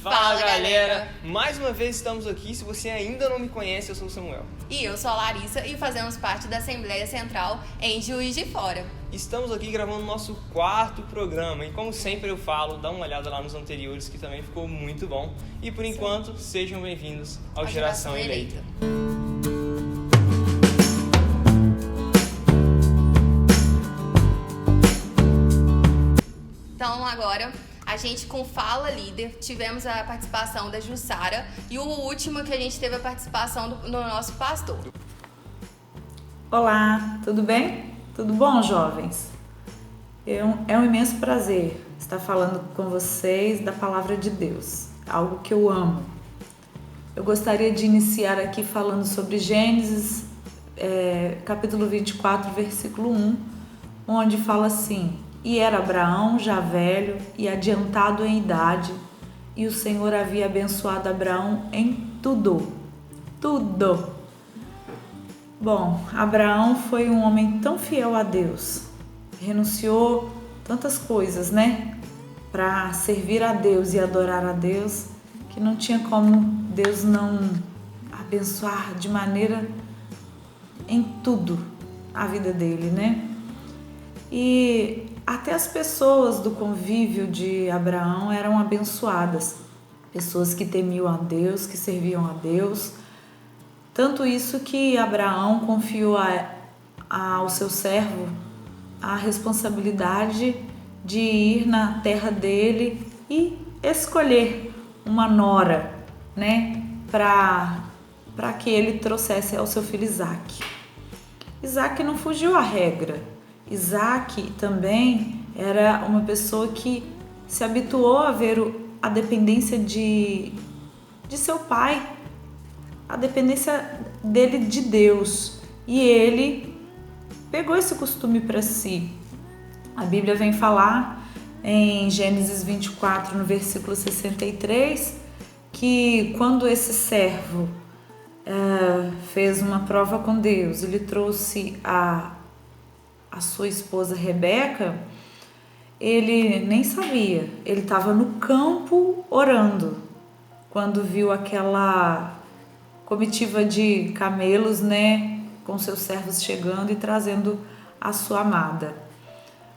Fala galera! Mais uma vez estamos aqui. Se você ainda não me conhece, eu sou o Samuel. E eu sou a Larissa e fazemos parte da Assembleia Central em Juiz de Fora. Estamos aqui gravando nosso 4º programa e, como sempre eu falo, dá uma olhada lá nos anteriores que também ficou muito bom. E por enquanto, sejam bem-vindos ao Geração Eleita. Então agora, a gente com Fala Líder, tivemos a participação da Jussara e o último que a gente teve a participação do nosso pastor. Olá, tudo bem? Tudo bom, jovens? É um imenso prazer estar falando com vocês da Palavra de Deus, algo que eu amo. Eu gostaria de iniciar aqui falando sobre Gênesis, capítulo 24, versículo 1, onde fala assim: E era Abraão já velho e adiantado em idade, e o Senhor havia abençoado Abraão em tudo. Bom, Abraão foi um homem tão fiel a Deus, renunciou tantas coisas, né, para servir a Deus e adorar a Deus, que não tinha como Deus não abençoar de maneira em tudo a vida dele, né? E até as pessoas do convívio de Abraão eram abençoadas, pessoas que temiam a Deus, que serviam a Deus. Tanto isso que Abraão confiou ao seu servo a responsabilidade de ir na terra dele e escolher uma nora, né, para que ele trouxesse ao seu filho Isaque. Isaque não fugiu à regra. Isaque também era uma pessoa que se habituou a ver a dependência de seu pai, a dependência dele de Deus, e ele pegou esse costume para si. A Bíblia vem falar em Gênesis 24, no versículo 63, que quando esse servo fez uma prova com Deus, ele trouxe a sua esposa Rebeca, ele nem sabia, ele estava no campo orando, quando viu aquela comitiva de camelos, né, com seus servos chegando e trazendo a sua amada.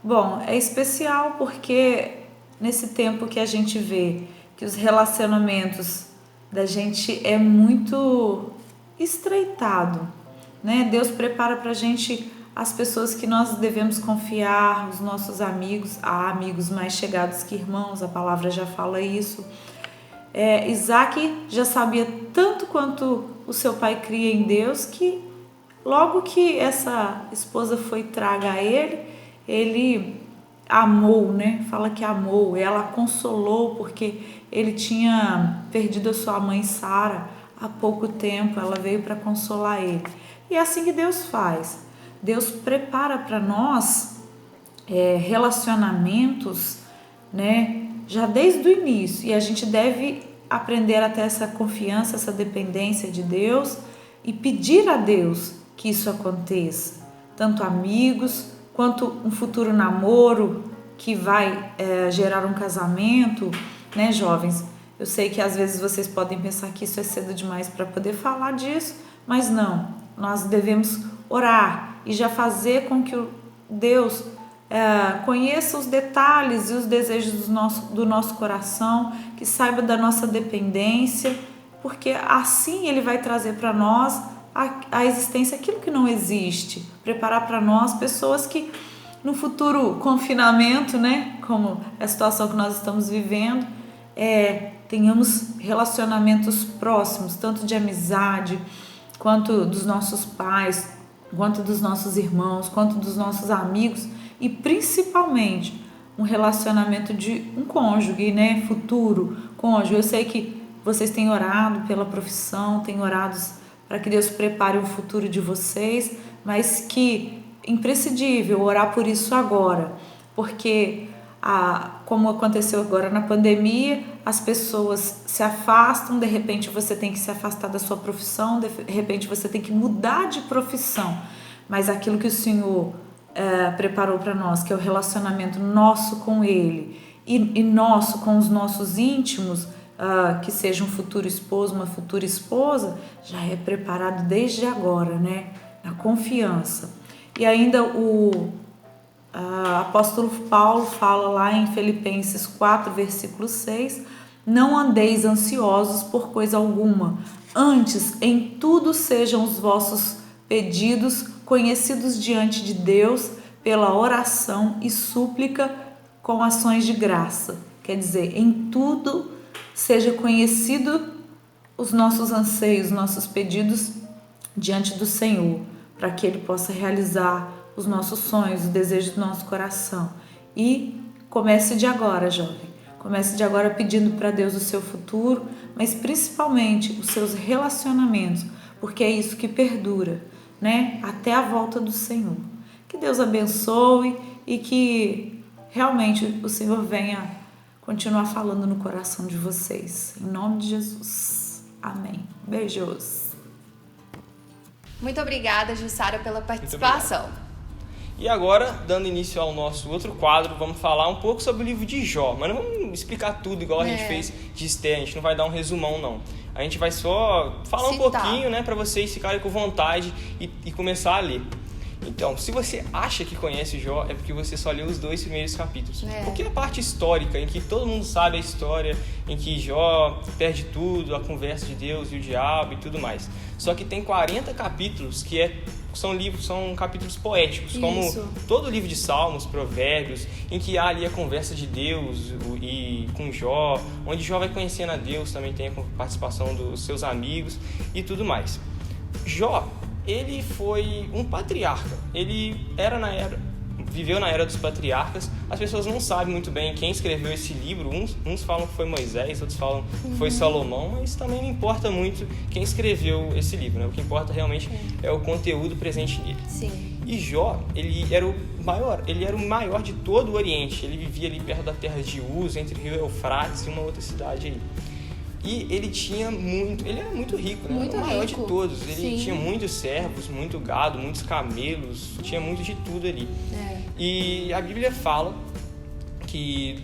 Bom, é especial porque nesse tempo que a gente vê que os relacionamentos da gente é muito estreitado, né? Deus prepara pra gente as pessoas que nós devemos confiar, os nossos amigos, há amigos mais chegados que irmãos, a palavra já fala isso. Isaque já sabia tanto quanto o seu pai cria em Deus, que logo que essa esposa foi traga a ele amou, né? Fala que amou, ela consolou porque ele tinha perdido a sua mãe Sara há pouco tempo, ela veio para consolar ele. E é assim que Deus faz. Deus prepara para nós relacionamentos, né, já desde o início, e a gente deve aprender a ter essa confiança, essa dependência de Deus e pedir a Deus que isso aconteça, tanto amigos quanto um futuro namoro que vai gerar um casamento, né, jovens? Eu sei que às vezes vocês podem pensar que isso é cedo demais para poder falar disso, mas não, nós devemos orar e já fazer com que Deus conheça os detalhes e os desejos do nosso coração, que saiba da nossa dependência, porque assim Ele vai trazer para nós a existência, aquilo que não existe, preparar para nós pessoas que no futuro confinamento, né, como é a situação que nós estamos vivendo, tenhamos relacionamentos próximos, tanto de amizade, quanto dos nossos pais, quanto dos nossos irmãos, quanto dos nossos amigos, e principalmente um relacionamento de um cônjuge, né, futuro cônjuge. Eu sei que vocês têm orado pela profissão, têm orado para que Deus prepare o futuro de vocês, mas que é imprescindível orar por isso agora, porque como aconteceu agora na pandemia, as pessoas se afastam, de repente você tem que se afastar da sua profissão, de repente você tem que mudar de profissão, mas aquilo que o Senhor preparou para nós, que é o relacionamento nosso com Ele e nosso com os nossos íntimos, que seja um futuro esposo, uma futura esposa, já é preparado desde agora, né? Na confiança. E ainda o apóstolo Paulo fala lá em Filipenses 4, versículo 6, não andeis ansiosos por coisa alguma, antes em tudo sejam os vossos pedidos conhecidos diante de Deus pela oração e súplica com ações de graça. Quer dizer, em tudo seja conhecido os nossos anseios, nossos pedidos diante do Senhor, para que Ele possa realizar os nossos sonhos, os desejos do nosso coração. E comece de agora, jovem. Comece de agora pedindo para Deus o seu futuro, mas principalmente os seus relacionamentos, porque é isso que perdura, né? Até a volta do Senhor. Que Deus abençoe e que realmente o Senhor venha continuar falando no coração de vocês. Em nome de Jesus. Amém. Beijos. Muito obrigada, Jussara, pela participação. E agora, dando início ao nosso outro quadro, vamos falar um pouco sobre o livro de Jó. Mas não vamos explicar tudo igual a gente fez de Esther, a gente não vai dar um resumão, não. A gente vai só falar um pouquinho, né, para vocês ficarem com vontade e começar a ler. Então, se você acha que conhece Jó, é porque você só leu os 2 primeiros capítulos. Porque a parte histórica, em que todo mundo sabe a história, em que Jó perde tudo, a conversa de Deus e o diabo e tudo mais. Só que tem 40 capítulos que são capítulos poéticos, como todo o livro de Salmos, Provérbios, em que há ali a conversa de Deus e com Jó, onde Jó vai conhecendo a Deus, também tem a participação dos seus amigos e tudo mais. Jó, ele foi um patriarca, ele viveu na era dos patriarcas. As pessoas não sabem muito bem quem escreveu esse livro, uns falam que foi Moisés, outros falam que foi Salomão, mas também não importa muito quem escreveu esse livro, né? O que importa realmente é o conteúdo presente nele. Sim. E Jó, ele era o maior de todo o Oriente, ele vivia ali perto da terra de Uz, entre o rio Eufrates e uma outra cidade aí. E ele era muito rico, né? Muito era o maior rico. de todos. Ele Sim. tinha muitos servos, muito gado, muitos camelos, tinha muito de tudo ali. E a Bíblia fala que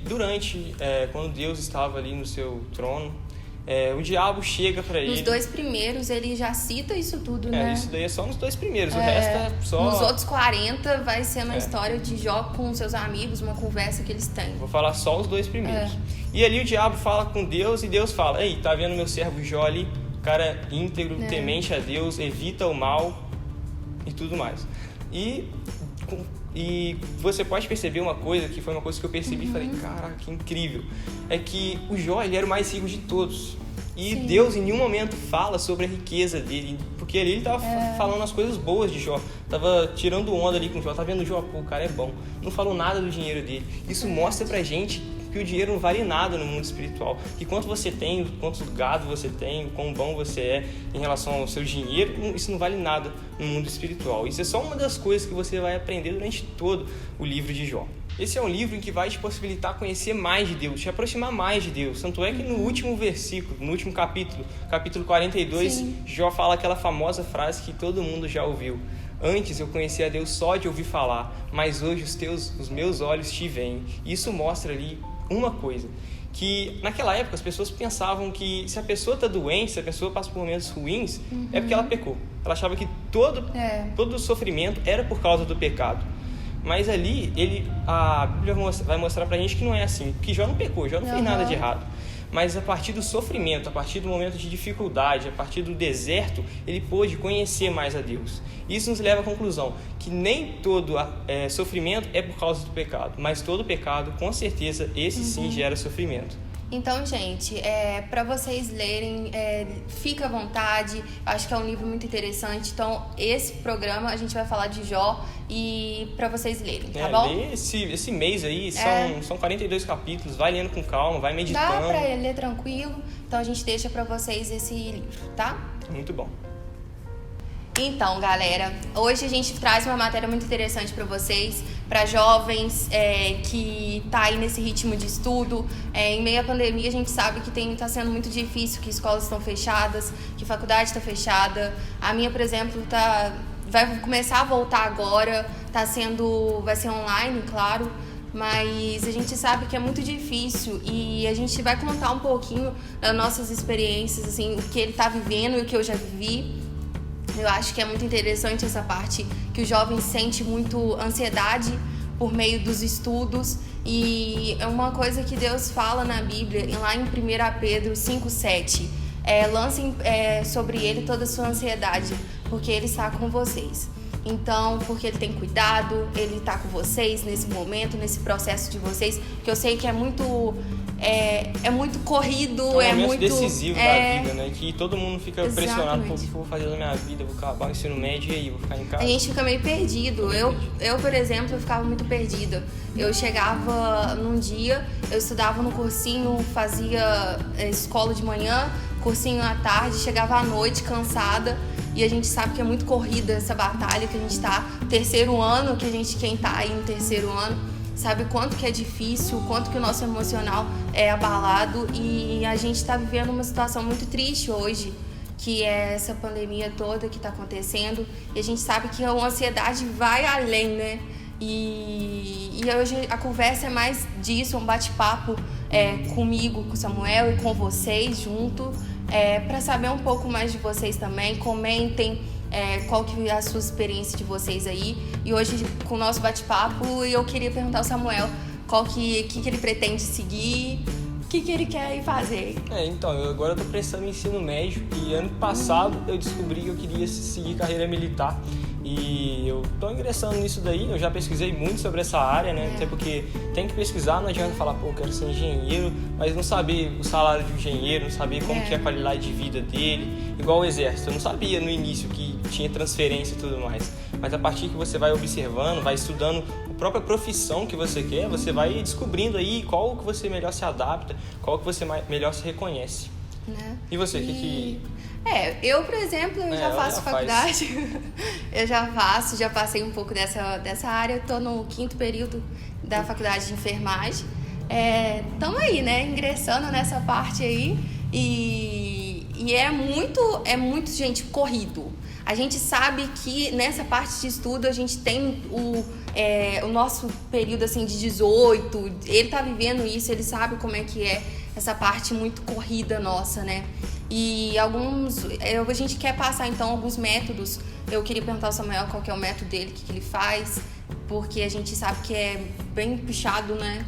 quando Deus estava ali no seu trono, o diabo chega para ele. Nos 2 primeiros ele já cita isso tudo, né? Isso daí é só nos 2 primeiros, o resto é só... Nos outros 40 vai ser uma história de Jó com seus amigos, uma conversa que eles têm. Vou falar só os 2 primeiros. E ali o diabo fala com Deus e Deus fala, ei, tá vendo meu servo Jó ali? O cara íntegro, temente a Deus, evita o mal e tudo mais. E você pode perceber uma coisa, que foi uma coisa que eu percebi e falei, caraca, que incrível. É que o Jó, ele era o mais rico de todos. E Deus em nenhum momento fala sobre a riqueza dele, porque ali ele tava falando as coisas boas de Jó, tava tirando onda ali com o Jó, tá vendo Jó? Pô, o cara é bom. Não falou nada do dinheiro dele. Isso mostra pra gente que o dinheiro não vale nada no mundo espiritual. Que quanto você tem, quanto gado você tem, quão bom você é em relação ao seu dinheiro, isso não vale nada no mundo espiritual. Isso é só uma das coisas que você vai aprender durante todo o livro de Jó. Esse é um livro em que vai te possibilitar conhecer mais de Deus, te aproximar mais de Deus. Tanto é que no último versículo, no último capítulo 42, Jó fala aquela famosa frase que todo mundo já ouviu. Antes eu conhecia a Deus só de ouvir falar, mas hoje os meus olhos te veem. Isso mostra ali uma coisa, que naquela época as pessoas pensavam que se a pessoa está doente, se a pessoa passa por momentos ruins, é porque ela pecou. Ela achava que todo o sofrimento era por causa do pecado. Mas ali, a Bíblia vai mostrar pra gente que não é assim, que Jó não pecou, Jó não fez nada de errado. Mas a partir do sofrimento, a partir do momento de dificuldade, a partir do deserto, ele pôde conhecer mais a Deus. Isso nos leva à conclusão que nem todo sofrimento é por causa do pecado, mas todo pecado, com certeza, esse sim gera sofrimento. Então, gente, para vocês lerem, fica à vontade, acho que é um livro muito interessante. Então, esse programa a gente vai falar de Jó e para vocês lerem, tá bom? Lê esse mês aí, são 42 capítulos, vai lendo com calma, vai meditando. Dá para ler tranquilo, então a gente deixa para vocês esse livro, tá? Muito bom. Então, galera, hoje a gente traz uma matéria muito interessante para vocês, para jovens que tá aí nesse ritmo de estudo. Em meio à pandemia, a gente sabe que tá sendo muito difícil, que escolas estão fechadas, que faculdade está fechada. A minha, por exemplo, vai começar a voltar agora, vai ser online, claro. mas a gente sabe que é muito difícil e a gente vai contar um pouquinho das nossas experiências, assim, o que ele tá vivendo e o que eu já vivi. Eu acho que é muito interessante essa parte que o jovem sente muito ansiedade por meio dos estudos, e é uma coisa que Deus fala na Bíblia, lá em 1 Pedro 5,7, lancem sobre ele toda a sua ansiedade, porque ele está com vocês. Então, porque ele tem cuidado, ele está com vocês nesse momento, nesse processo de vocês, que eu sei que é muito corrido, é um momento muito decisivo da vida, né? Que todo mundo fica pressionado por vou fazer na minha vida, vou acabar o ensino médio e aí, vou ficar em casa. A gente fica meio perdido. Eu, por exemplo, eu ficava muito perdida. Eu chegava num dia, eu estudava no cursinho, fazia escola de manhã, cursinho à tarde, chegava à noite cansada. E a gente sabe que é muito corrida essa batalha que a gente tá, terceiro ano, quem tá aí no terceiro ano, sabe quanto que é difícil, o quanto que o nosso emocional é abalado, e a gente tá vivendo uma situação muito triste hoje, que é essa pandemia toda que tá acontecendo, e a gente sabe que a ansiedade vai além, né? E hoje a conversa é mais disso, um bate-papo comigo, com o Samuel e com vocês junto, para saber um pouco mais de vocês também. Comentem qual que é a sua experiência de vocês aí. E hoje, com o nosso bate-papo, eu queria perguntar ao Samuel qual que ele pretende seguir, o que ele quer ir fazer. Então, agora eu tô prestando ensino médio e ano passado eu descobri que eu queria seguir carreira militar. E eu tô ingressando nisso daí, eu já pesquisei muito sobre essa área, né? Até porque tem que pesquisar, não adianta falar, eu quero ser engenheiro, mas não saber o salário de um engenheiro, não saber como que é a qualidade de vida dele. Igual o exército, eu não sabia no início que tinha transferência e tudo mais. Mas a partir que você vai observando, vai estudando a própria profissão que você quer, você vai descobrindo aí qual que você melhor se adapta, qual que você melhor se reconhece. Né? E você, eu, por exemplo, eu já faço faculdade. Eu já passei um pouco dessa área. Eu tô no 5º período da faculdade de enfermagem. Tamo aí, né? Ingressando nessa parte aí. E é muito, gente, corrido. A gente sabe que nessa parte de estudo a gente tem o nosso período assim de 18. Ele tá vivendo isso, ele sabe como é que é essa parte muito corrida nossa, né? E a gente quer passar então alguns métodos. Eu queria perguntar ao Samuel qual que é o método dele, o que ele faz, porque a gente sabe que é bem puxado, né?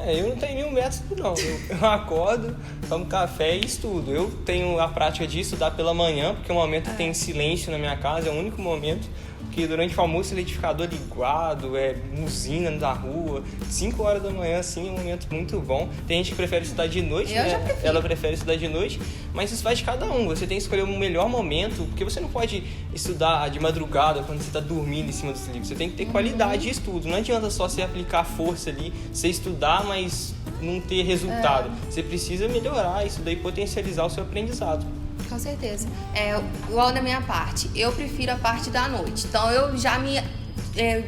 Eu não tenho nenhum método não, eu acordo, tomo café e estudo. Eu tenho a prática de estudar pela manhã, porque é um momento que tem silêncio na minha casa, é o único momento, porque durante o almoço o liquidificador ligado, buzina na rua, 5 horas da manhã, assim, é um momento muito bom. Tem gente que prefere estudar de noite, né? Ela prefere estudar de noite, mas isso vai de cada um. Você tem que escolher o melhor momento, porque você não pode estudar de madrugada quando você está dormindo em cima dos livros. Você tem que ter qualidade de estudo. Não adianta só você aplicar força ali, você estudar, mas não ter resultado. Você precisa melhorar isso daí, potencializar o seu aprendizado. Com certeza. Igual da minha parte, eu prefiro a parte da noite. Então eu já me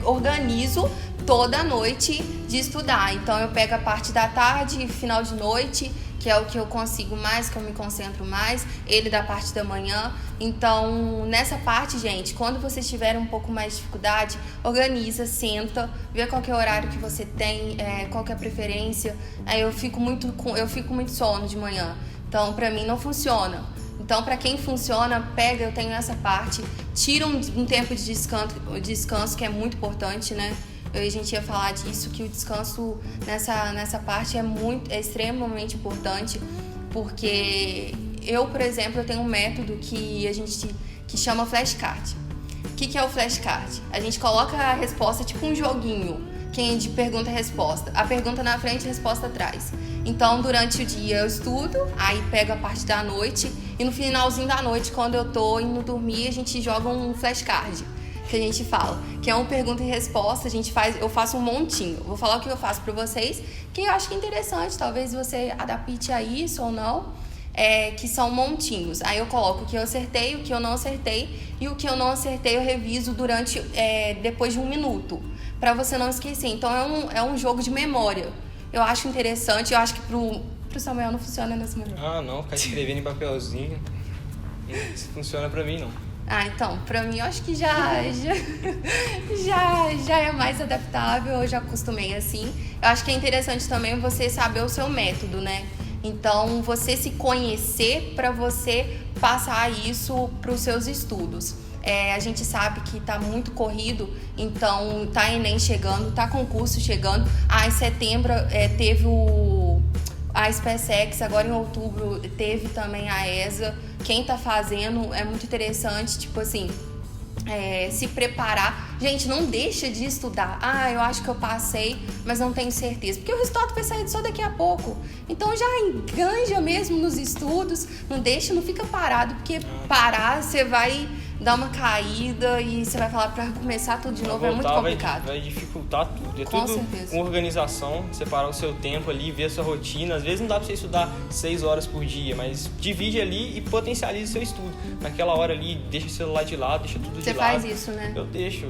organizo toda noite de estudar. Então eu pego a parte da tarde, final de noite, que é o que eu consigo mais, que eu me concentro mais, ele da parte da manhã. Então, nessa parte, gente, quando vocês tiverem um pouco mais de dificuldade, organiza, senta, vê qual que é o horário que você tem, qual que é a preferência. Aí eu fico muito sono de manhã. Então, pra mim não funciona. Então, para quem funciona, eu tenho essa parte, tira um tempo de descanso, que é muito importante, né? A gente ia falar disso, que o descanso nessa parte é extremamente importante, porque eu, por exemplo, eu tenho um método que chama flashcard. O que é o flashcard? A gente coloca a resposta tipo um joguinho, de pergunta e resposta. A pergunta na frente, a resposta atrás. Então, durante o dia eu estudo, aí pego a parte da noite, e no finalzinho da noite, quando eu tô indo dormir, a gente joga um flashcard, que a gente fala, que é uma pergunta e resposta. Eu faço um montinho. Vou falar o que eu faço para vocês, que eu acho que é interessante, talvez você adapte a isso ou não, que são montinhos. Aí eu coloco o que eu acertei, o que eu não acertei, e o que eu não acertei eu reviso depois de 1 minuto, para você não esquecer. Então é um jogo de memória. Eu acho interessante, eu acho que pro Samuel não funciona nessa maneira. Não, ficar escrevendo em papelzinho, isso funciona pra mim não. Então, pra mim, eu acho que já é mais adaptável, eu já acostumei assim. Eu acho que é interessante também você saber o seu método, né? Então, você se conhecer para você passar isso para os seus estudos. A gente sabe que tá muito corrido, então tá Enem chegando, tá concurso chegando. Em setembro teve a SpaceX, agora em outubro teve também a ESA. Quem tá fazendo é muito interessante, tipo assim, se preparar. Gente, não deixa de estudar. Eu acho que eu passei, mas não tenho certeza. Porque o resultado vai sair só daqui a pouco. Então já enganja mesmo nos estudos, não fica parado, porque parar você vai dar uma caída e você vai falar pra começar tudo de novo, é muito complicado. Vai dificultar tudo. Com tudo certeza. Com organização, separar o seu tempo ali, ver a sua rotina. Às vezes não dá pra você estudar 6 horas por dia, mas divide ali e potencializa o seu estudo. Naquela hora ali, deixa o celular de lado, deixa tudo de lado. Você faz isso, né? Eu deixo.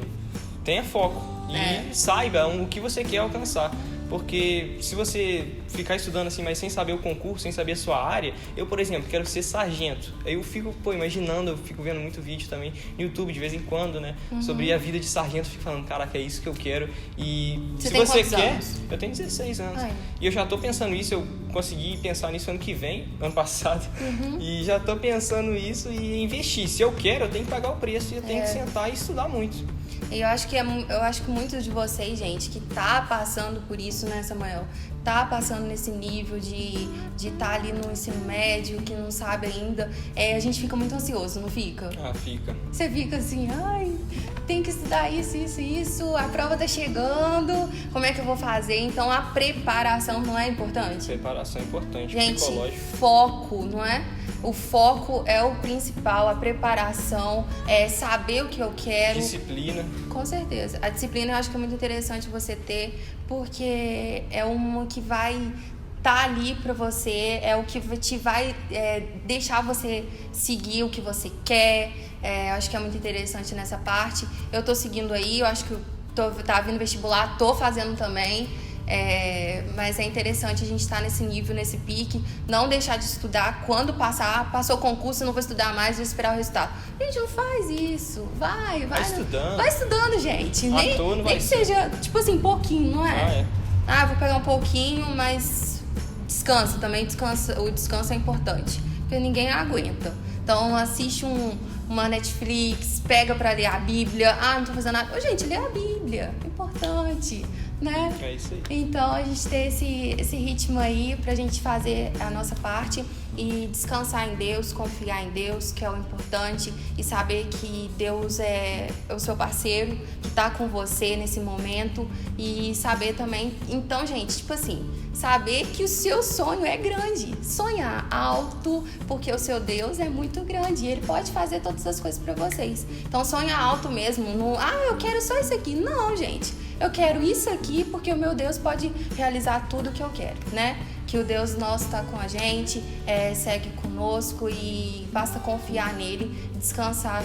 Tenha foco e saiba o que você quer alcançar. Porque se você ficar estudando assim, mas sem saber o concurso, sem saber a sua área... Eu, por exemplo, quero ser sargento. Aí eu fico, imaginando, eu fico vendo muito vídeo também no YouTube, de vez em quando, né? Sobre a vida de sargento. Fico falando, caraca, é isso que eu quero. E você se tem você quantos quer... anos? Eu tenho 16 anos. E eu já tô pensando isso, eu consegui pensar nisso ano que vem, ano passado. E já tô pensando isso e investir. Se eu quero, eu tenho que pagar o preço e eu tenho que sentar e estudar muito. E eu acho que muitos de vocês, gente, que tá passando por isso, né, Samuel? Tá passando nesse nível de tá ali no ensino médio, que não sabe ainda. A gente fica muito ansioso, não fica? Fica. Você fica assim, tem que estudar isso, a prova tá chegando, como é que eu vou fazer? Então a preparação não é importante? Preparação é importante, gente, psicológico. Foco, não é? O foco é o principal, a preparação, saber o que eu quero. Disciplina. Com certeza. A disciplina eu acho que é muito interessante você ter, porque é uma que vai estar ali pra você, é o que te vai deixar você seguir o que você quer. Eu acho que é muito interessante nessa parte. Eu tô seguindo aí, eu acho que tá vindo vestibular, tô fazendo também. Mas é interessante a gente estar nesse nível, nesse pique, não deixar de estudar. Quando passou o concurso, não vou estudar mais, vou esperar o resultado. Gente, não faz isso. Vai estudando. Vai estudando, gente. Nem que seja, tipo assim, pouquinho, não é? Vou pegar um pouquinho, mas descansa também. O descanso é importante, porque ninguém aguenta. Então assiste uma Netflix, pega pra ler a Bíblia. Não tô fazendo nada. Gente, lê a Bíblia, é importante, né? É isso aí. Então a gente ter esse ritmo aí pra gente fazer a nossa parte e descansar em Deus, confiar em Deus, que é o importante, e saber que Deus é o seu parceiro, que tá com você nesse momento, e saber também, então, gente, tipo assim, saber que o seu sonho é grande, sonhar alto, porque o seu Deus é muito grande e Ele pode fazer todas as coisas pra vocês. Então sonha alto mesmo, eu quero só isso aqui. Não, gente, eu quero isso aqui porque o meu Deus pode realizar tudo que eu quero, né? Que o Deus nosso está com a gente, segue conosco e basta confiar nele, descansar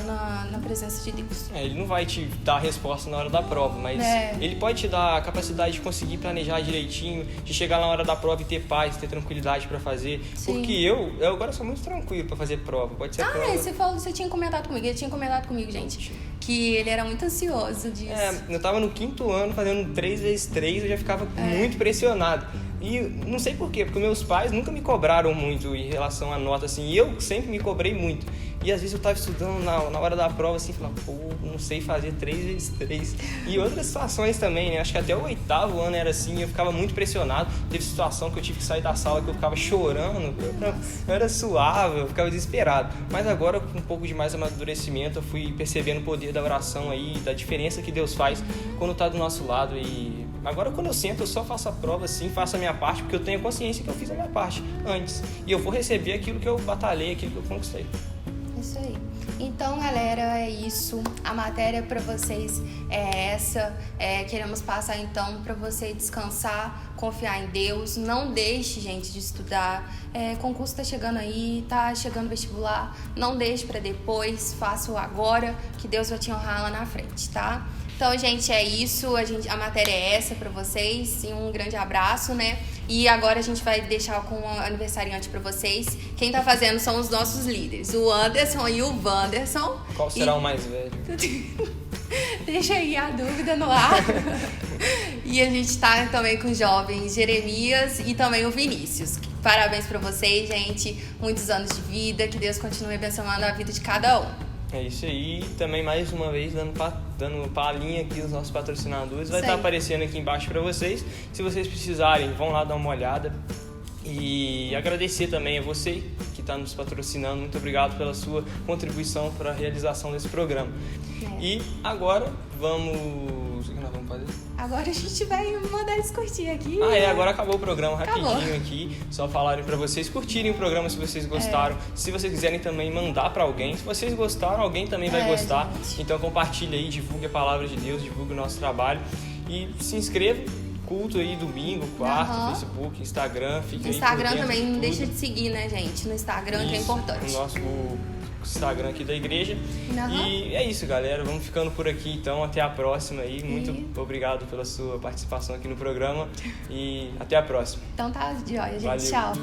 na presença de Deus. Ele não vai te dar a resposta na hora da prova, mas ele pode te dar a capacidade de conseguir planejar direitinho, de chegar na hora da prova e ter paz, ter tranquilidade para fazer. Sim. Porque eu agora sou muito tranquilo para fazer prova. Pode ser prova. Você tinha comentado comigo, ele tinha comentado comigo, gente, que ele era muito ansioso disso. Eu tava no 5º ano fazendo 3x3, eu já ficava muito pressionado. E não sei por quê, porque meus pais nunca me cobraram muito em relação à nota, assim, e eu sempre me cobrei muito. E às vezes eu tava estudando na hora da prova, assim, falava, não sei fazer 3x3. E outras situações também, né? Acho que até o 8º ano era assim, eu ficava muito pressionado. Teve situação que eu tive que sair da sala, que eu ficava chorando, eu era suave, eu ficava desesperado. Mas agora, com um pouco de mais amadurecimento, eu fui percebendo o poder da oração aí, da diferença que Deus faz quando tá do nosso lado. E agora, quando eu sento, eu só faço a prova, assim, faço a minha parte, porque eu tenho consciência que eu fiz a minha parte antes. E eu vou receber aquilo que eu batalhei, aquilo que eu conquistei. Isso aí. Então, galera, é isso. A matéria para vocês é essa. Queremos passar, então, para você descansar, confiar em Deus. Não deixe, gente, de estudar. Concurso tá chegando aí, tá chegando vestibular. Não deixe para depois. Faça-o agora, que Deus vai te honrar lá na frente, tá? Então, gente, é isso. A matéria é essa para vocês. E um grande abraço, né? E agora a gente vai deixar com um aniversariante pra vocês. Quem tá fazendo são os nossos líderes, o Anderson e o Wanderson. Qual será o mais velho? Deixa aí a dúvida no ar. E a gente tá também com os jovens Jeremias e também o Vinícius. Parabéns pra vocês, gente. Muitos anos de vida. Que Deus continue abençoando a vida de cada um. É isso aí. Também mais uma vez dando palhinha aqui dos nossos patrocinadores. Vai estar aparecendo aqui embaixo pra vocês. Se vocês precisarem, vão lá dar uma olhada. E agradecer também a você que está nos patrocinando. Muito obrigado pela sua contribuição para a realização desse programa. E agora vamos... O que nós vamos fazer? Agora a gente vai mandar eles curtir aqui. Agora acabou o programa rapidinho aqui. Só falarem para vocês curtirem o programa se vocês gostaram. Se vocês quiserem também mandar para alguém. Se vocês gostaram, alguém também vai gostar. Gente. Então compartilha aí, divulgue a palavra de Deus, divulgue o nosso trabalho. E se inscreva. Culto aí, domingo, quarta, Facebook, Instagram. Fica no Instagram aí também, não deixa de seguir, né, gente? No Instagram, que é importante. O nosso Instagram aqui da igreja. E é isso, galera. Vamos ficando por aqui, então. Até a próxima aí. Muito obrigado pela sua participação aqui no programa. E até a próxima. Então tá, de joia, gente. Valeu. Tchau.